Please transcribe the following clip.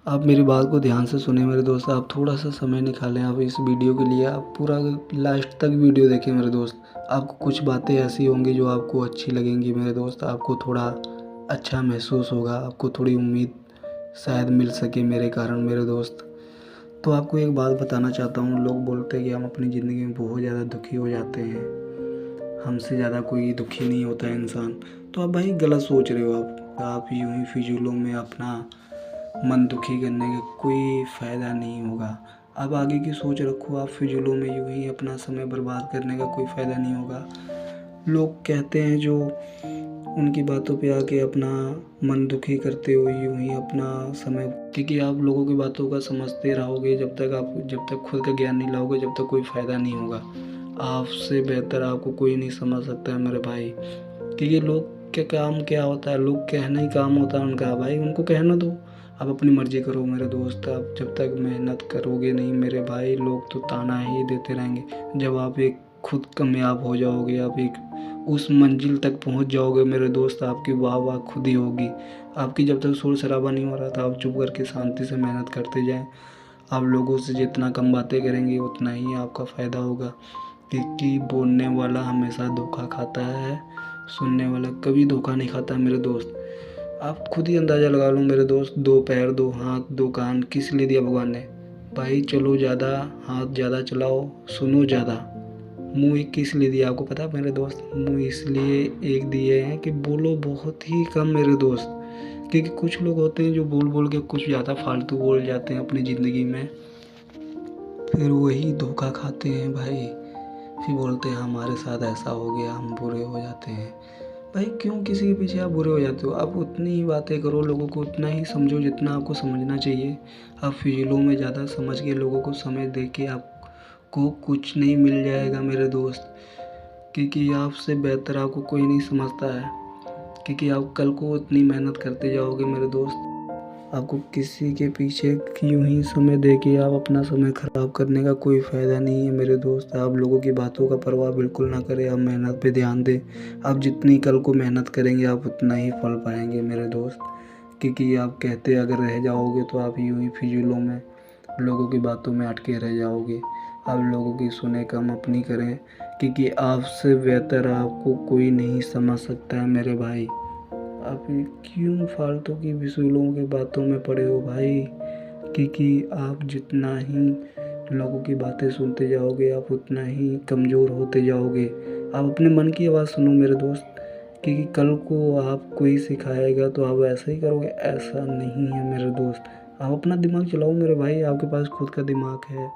आप मेरी बात को ध्यान से सुनें मेरे दोस्त। आप थोड़ा-सा समय निकालें आप इस वीडियो के लिए। आप पूरा लास्ट तक वीडियो देखें मेरे दोस्त। आपको कुछ बातें ऐसी होंगी जो आपको अच्छी लगेंगी मेरे दोस्त। आपको थोड़ा अच्छा महसूस होगा। आपको थोड़ी उम्मीद शायद मिल सके मेरे कारण मेरे दोस्त। तो आपको एक बात बताना चाहता हूँ, लोग बोलते हैं कि हम अपनी ज़िंदगी में बहुत ज़्यादा दुखी हो जाते हैं। हमसे ज़्यादा कोई दुखी नहीं होता है इंसान। तो आप भाई गलत सोच रहे हो आप यूँ ही फिजूलों में अपना मन दुखी करने का कोई फ़ायदा नहीं होगा। आप आगे की सोच रखो। आप फिजूलों में यूँ ही अपना समय बर्बाद करने का कोई फ़ायदा नहीं होगा। लोग कहते हैं जो उनकी बातों पे आके अपना मन दुखी करते हो यूँ ही अपना समय, क्योंकि आप लोगों की बातों का समझते रहोगे जब तक खुद का ज्ञान नहीं लाओगे जब तक कोई फ़ायदा नहीं होगा। आपसे बेहतर आपको कोई नहीं समझ सकता है मेरे भाई। क्योंकि लोग के काम क्या होता है, लोग कहना ही काम होता है उनका। भाई उनको कहना दो, आप अपनी मर्ज़ी करो मेरे दोस्त। आप जब तक मेहनत करोगे नहीं मेरे भाई, लोग तो ताना ही देते रहेंगे। जब आप एक खुद कामयाब हो जाओगे, आप एक उस मंजिल तक पहुंच जाओगे मेरे दोस्त, आपकी वाह वाह खुद ही होगी। आपकी जब तक शोर शराबा नहीं हो रहा था, आप चुप करके शांति से मेहनत करते जाएं। आप लोगों से जितना कम बातें करेंगे उतना ही आपका फ़ायदा होगा। क्योंकि बोलने वाला हमेशा धोखा खाता है, सुनने वाला कभी धोखा नहीं खाता मेरे दोस्त। आप खुद ही अंदाज़ा लगा लो मेरे दोस्त। दो पैर, दो हाथ, दो कान किस लिए दिया भगवान ने? भाई चलो ज़्यादा, हाथ ज़्यादा चलाओ, सुनो ज़्यादा। मुँह एक किस लिए दिया आपको पता है मेरे दोस्त? मुँह इसलिए एक दिए हैं कि बोलो बहुत ही कम मेरे दोस्त। क्योंकि कुछ लोग होते हैं जो बोल बोल के कुछ ज़्यादा फालतू बोल जाते हैं अपनी ज़िंदगी में, फिर वही धोखा खाते हैं भाई। फिर बोलते हैं हमारे साथ ऐसा हो गया, हम बुरे हो जाते हैं। भाई क्यों किसी के पीछे आप बुरे हो जाते हो? आप उतनी ही बातें करो, लोगों को उतना ही समझो जितना आपको समझना चाहिए। आप फिजूलों में ज़्यादा समझ के लोगों को समय दे के आपको कुछ नहीं मिल जाएगा मेरे दोस्त। क्योंकि आपसे बेहतर आपको कोई नहीं समझता है। क्योंकि आप कल को उतनी मेहनत करते जाओगे मेरे दोस्त। आपको किसी के पीछे यूं ही समय दे के आप अपना समय ख़राब करने का कोई फ़ायदा नहीं है मेरे दोस्त। आप लोगों की बातों का परवाह बिल्कुल ना करें। आप मेहनत पे ध्यान दें। आप जितनी कल को मेहनत करेंगे आप उतना ही फल पाएंगे मेरे दोस्त। क्योंकि आप कहते अगर रह जाओगे तो आप यूं ही फिजूलों में लोगों की बातों में अटके रह जाओगे। आप लोगों की सुने कम अपनी करें। क्योंकि आपसे बेहतर आपको कोई नहीं समझ सकता है मेरे भाई। आप ये क्यों फालतू की फिजूलों की बातों में पड़े हो भाई? क्योंकि आप जितना ही लोगों की बातें सुनते जाओगे आप उतना ही कमज़ोर होते जाओगे। आप अपने मन की आवाज़ सुनो मेरे दोस्त। क्योंकि कल को आप कोई सिखाएगा तो आप ऐसा ही करोगे, ऐसा नहीं है मेरे दोस्त। आप अपना दिमाग चलाओ मेरे भाई, आपके पास खुद का दिमाग है।